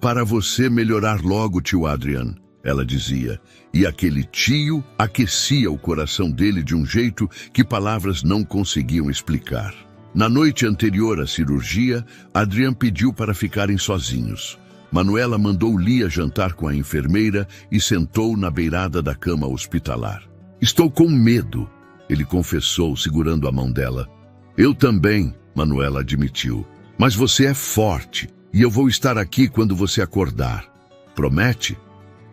Para você melhorar logo, tio Adrian, ela dizia, e aquele tio aquecia o coração dele de um jeito que palavras não conseguiam explicar. Na noite anterior à cirurgia, Adrian pediu para ficarem sozinhos. Manuela mandou Lia jantar com a enfermeira e sentou na beirada da cama hospitalar. Estou com medo, ele confessou, segurando a mão dela. Eu também, Manuela admitiu. Mas você é forte e eu vou estar aqui quando você acordar. Promete?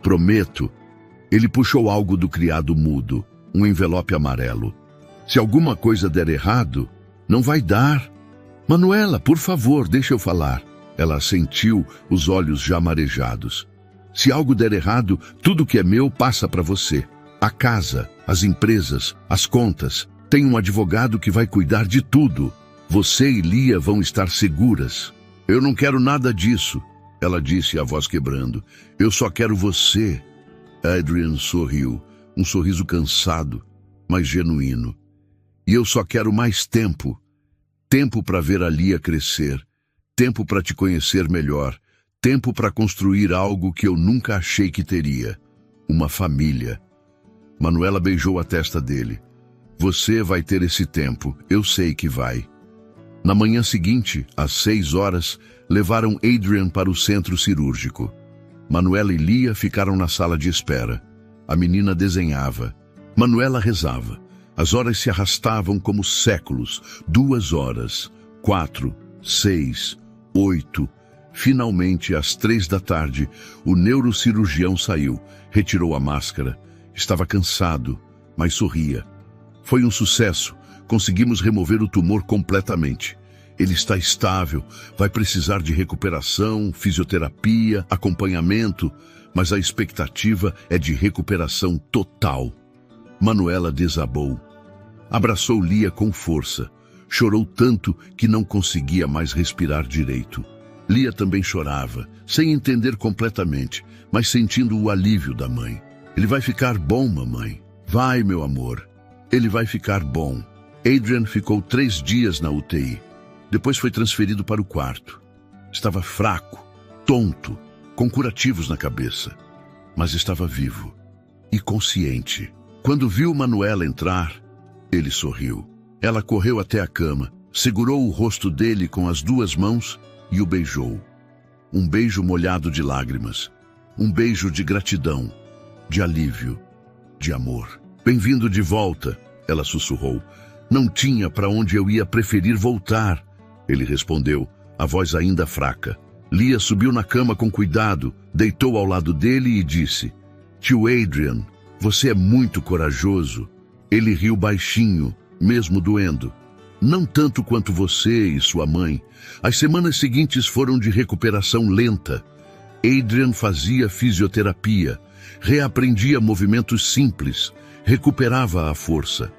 Prometo. Ele puxou algo do criado mudo, um envelope amarelo. Se alguma coisa der errado, não vai dar. Manuela, por favor, deixa eu falar. Ela assentiu, os olhos já marejados. Se algo der errado, tudo que é meu passa para você. A casa, as empresas, as contas. Tem um advogado que vai cuidar de tudo. Você e Lia vão estar seguras. Eu não quero nada disso, ela disse, a voz quebrando. Eu só quero você. Adrian sorriu, um sorriso cansado, mas genuíno. E eu só quero mais tempo. Tempo para ver a Lia crescer. Tempo para te conhecer melhor. Tempo para construir algo que eu nunca achei que teria. Uma família. Manuela beijou a testa dele. Você vai ter esse tempo, eu sei que vai. Na manhã seguinte, às 6 horas, levaram Adrian para o centro cirúrgico. Manuela e Lia ficaram na sala de espera. A menina desenhava. Manuela rezava. As horas se arrastavam como séculos. 2 horas, 4, 6, 8. Finalmente, às 3 da tarde, o neurocirurgião saiu, retirou a máscara. Estava cansado, mas sorria. Foi um sucesso. Conseguimos remover o tumor completamente. Ele está estável, vai precisar de recuperação, fisioterapia, acompanhamento, mas a expectativa é de recuperação total. Manuela desabou. Abraçou Lia com força. Chorou tanto que não conseguia mais respirar direito. Lia também chorava, sem entender completamente, mas sentindo o alívio da mãe. Ele vai ficar bom, mamãe. Vai, meu amor. Ele vai ficar bom. Adrian ficou 3 dias na UTI. Depois foi transferido para o quarto. Estava fraco, tonto, com curativos na cabeça. Mas estava vivo e consciente. Quando viu Manuela entrar, ele sorriu. Ela correu até a cama, segurou o rosto dele com as 2 mãos e o beijou. Um beijo molhado de lágrimas. Um beijo de gratidão, de alívio, de amor. Bem-vindo de volta, ela sussurrou. Não tinha para onde eu ia preferir voltar, ele respondeu, a voz ainda fraca. Lia subiu na cama com cuidado, deitou ao lado dele e disse: Tio Adrian, você é muito corajoso. Ele riu baixinho, mesmo doendo. Não tanto quanto você e sua mãe. As semanas seguintes foram de recuperação lenta. Adrian fazia fisioterapia, reaprendia movimentos simples, recuperava a força.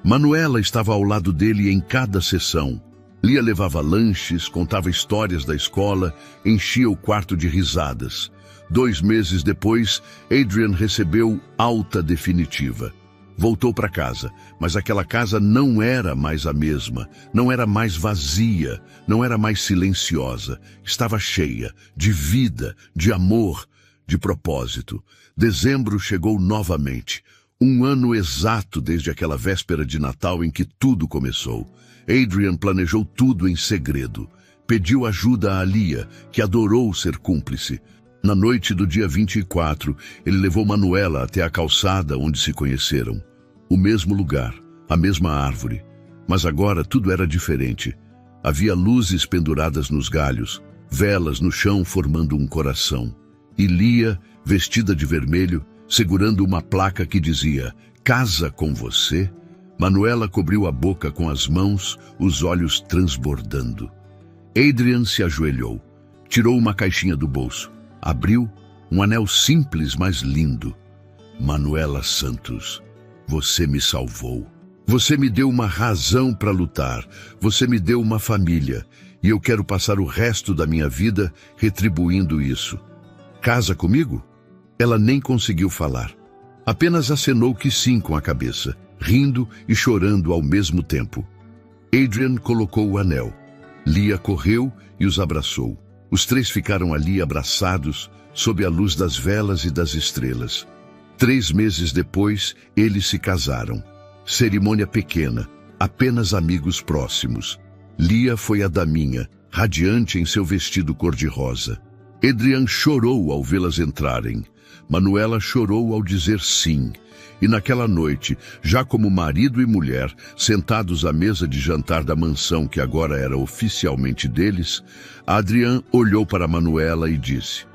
Manuela estava ao lado dele em cada sessão. Lia levava lanches, contava histórias da escola, enchia o quarto de risadas. 2 meses depois, Adrian recebeu alta definitiva. Voltou para casa, mas aquela casa não era mais a mesma, não era mais vazia, não era mais silenciosa. Estava cheia de vida, de amor, de propósito. Dezembro chegou novamente. 1 ano exato desde aquela véspera de Natal em que tudo começou. Adrian planejou tudo em segredo. Pediu ajuda a Lia, que adorou ser cúmplice. Na noite do dia 24, ele levou Manuela até a calçada onde se conheceram. O mesmo lugar, a mesma árvore. Mas agora tudo era diferente. Havia luzes penduradas nos galhos, velas no chão formando um coração. E Lia, vestida de vermelho, segurando uma placa que dizia: Casa com você? Manuela cobriu a boca com as mãos, os olhos transbordando. Adrian se ajoelhou, tirou uma caixinha do bolso, abriu um anel simples, mas lindo. Manuela Santos, você me salvou. Você me deu uma razão para lutar. Você me deu uma família. E eu quero passar o resto da minha vida retribuindo isso. Casa comigo? Ela nem conseguiu falar. Apenas acenou que sim com a cabeça, rindo e chorando ao mesmo tempo. Adrian colocou o anel. Lia correu e os abraçou. Os 3 ficaram ali abraçados, sob a luz das velas e das estrelas. 3 meses depois, eles se casaram. Cerimônia pequena, apenas amigos próximos. Lia foi a daminha, radiante em seu vestido cor-de-rosa. Adrian chorou ao vê-las entrarem. Manuela chorou ao dizer sim. E naquela noite, já como marido e mulher, sentados à mesa de jantar da mansão que agora era oficialmente deles, Adrian olhou para Manuela e disse: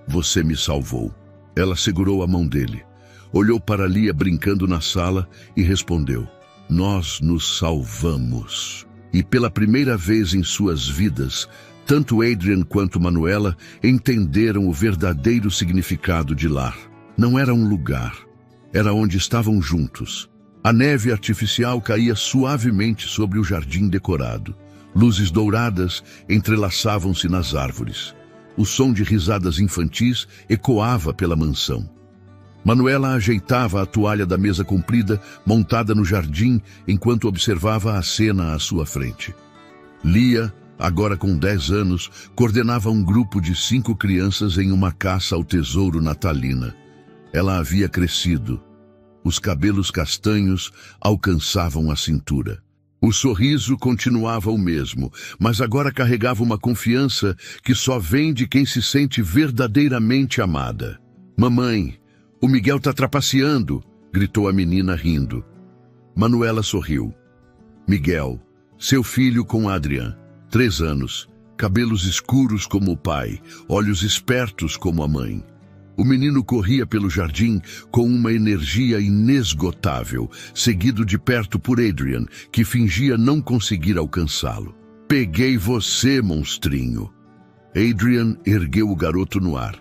Você me salvou. Ela segurou a mão dele, olhou para Lia brincando na sala e respondeu: Nós nos salvamos. E pela primeira vez em suas vidas, tanto Adrian quanto Manuela entenderam o verdadeiro significado de lar. Não era um lugar, era onde estavam juntos. A neve artificial caía suavemente sobre o jardim decorado. Luzes douradas entrelaçavam-se nas árvores. O som de risadas infantis ecoava pela mansão. Manuela ajeitava a toalha da mesa comprida, montada no jardim, enquanto observava a cena à sua frente. Lia, agora com 10 anos, coordenava um grupo de 5 crianças em uma caça ao tesouro natalina. Ela havia crescido. Os cabelos castanhos alcançavam a cintura. O sorriso continuava o mesmo, mas agora carregava uma confiança que só vem de quem se sente verdadeiramente amada. Mamãe, o Miguel está trapaceando, gritou a menina rindo. Manuela sorriu. Miguel, seu filho com Adrian, 3 anos, cabelos escuros como o pai, olhos espertos como a mãe. O menino corria pelo jardim com uma energia inesgotável, seguido de perto por Adrian, que fingia não conseguir alcançá-lo. Peguei você, monstrinho. Adrian ergueu o garoto no ar.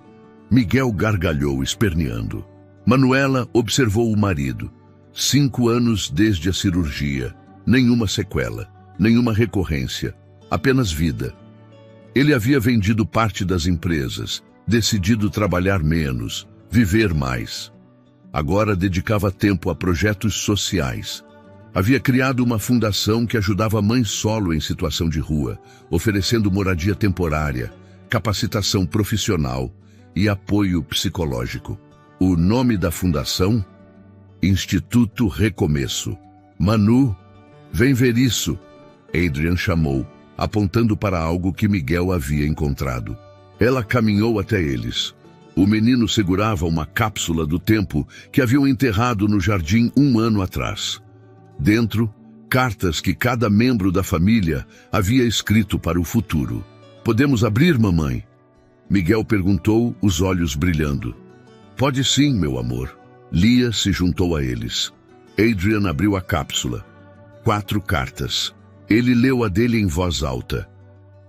Miguel gargalhou, esperneando. Manuela observou o marido. 5 anos desde a cirurgia. Nenhuma sequela, nenhuma recorrência, apenas vida. Ele havia vendido parte das empresas, decidido trabalhar menos, viver mais. Agora dedicava tempo a projetos sociais. Havia criado uma fundação que ajudava mães solo em situação de rua, oferecendo moradia temporária, capacitação profissional e apoio psicológico. O nome da fundação? Instituto Recomeço. Manu, vem ver isso, Adrian chamou, apontando para algo que Miguel havia encontrado. Ela caminhou até eles. O menino segurava uma cápsula do tempo que haviam enterrado no jardim 1 ano atrás. Dentro, cartas que cada membro da família havia escrito para o futuro. Podemos abrir, mamãe? Miguel perguntou, os olhos brilhando. Pode sim, meu amor. Lia se juntou a eles. Adrian abriu a cápsula. 4 cartas. Ele leu a dele em voz alta.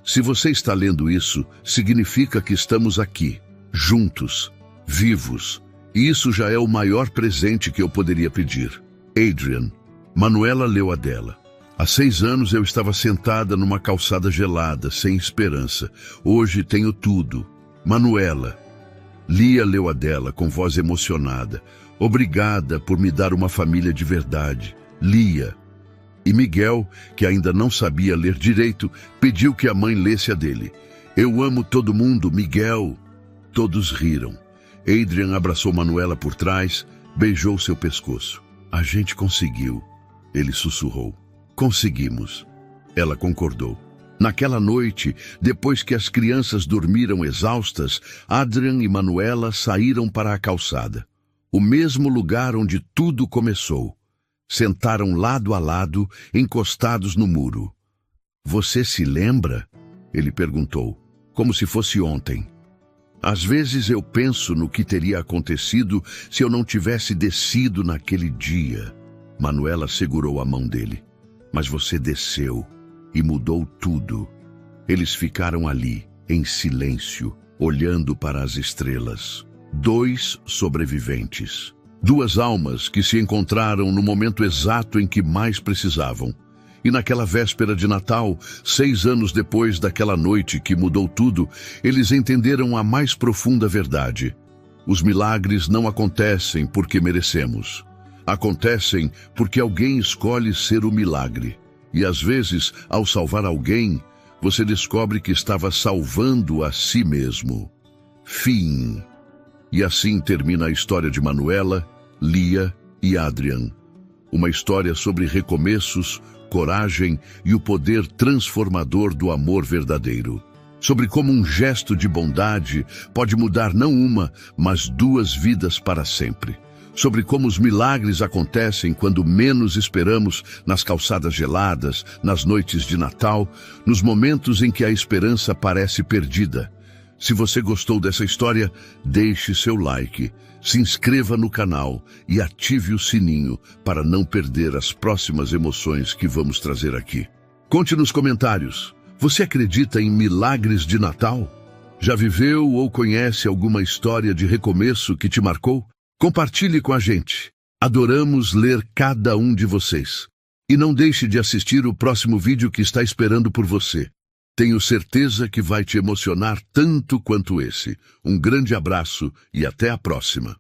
Se você está lendo isso, significa que estamos aqui, juntos, vivos. E isso já é o maior presente que eu poderia pedir. Adrian. Manuela leu a dela. Há 6 anos eu estava sentada numa calçada gelada, sem esperança. Hoje tenho tudo. Manuela. Lia leu a dela com voz emocionada. Obrigada por me dar uma família de verdade. Lia. E Miguel, que ainda não sabia ler direito, pediu que a mãe lesse a dele. Eu amo todo mundo, Miguel. Todos riram. Adrian abraçou Manuela por trás, beijou seu pescoço. A gente conseguiu. Ele sussurrou. Conseguimos. Ela concordou. Naquela noite, depois que as crianças dormiram exaustas, Adrian e Manuela saíram para a calçada. O mesmo lugar onde tudo começou. Sentaram lado a lado, encostados no muro. Você se lembra? Ele perguntou, como se fosse ontem. Às vezes eu penso no que teria acontecido se eu não tivesse descido naquele dia. Manuela segurou a mão dele. Mas você desceu e mudou tudo. Eles ficaram ali, em silêncio, olhando para as estrelas. 2 sobreviventes. 2 almas que se encontraram no momento exato em que mais precisavam. E naquela véspera de Natal, 6 anos depois daquela noite que mudou tudo, eles entenderam a mais profunda verdade. Os milagres não acontecem porque merecemos. Acontecem porque alguém escolhe ser o milagre. E às vezes, ao salvar alguém, você descobre que estava salvando a si mesmo. Fim. E assim termina a história de Manuela, Lia e Adrian. Uma história sobre recomeços, coragem e o poder transformador do amor verdadeiro. Sobre como um gesto de bondade pode mudar não uma, mas 2 vidas para sempre. Sobre como os milagres acontecem quando menos esperamos, nas calçadas geladas, nas noites de Natal, nos momentos em que a esperança parece perdida. Se você gostou dessa história, deixe seu like, se inscreva no canal e ative o sininho para não perder as próximas emoções que vamos trazer aqui. Conte nos comentários, você acredita em milagres de Natal? Já viveu ou conhece alguma história de recomeço que te marcou? Compartilhe com a gente. Adoramos ler cada um de vocês. E não deixe de assistir o próximo vídeo que está esperando por você. Tenho certeza que vai te emocionar tanto quanto esse. Um grande abraço e até a próxima.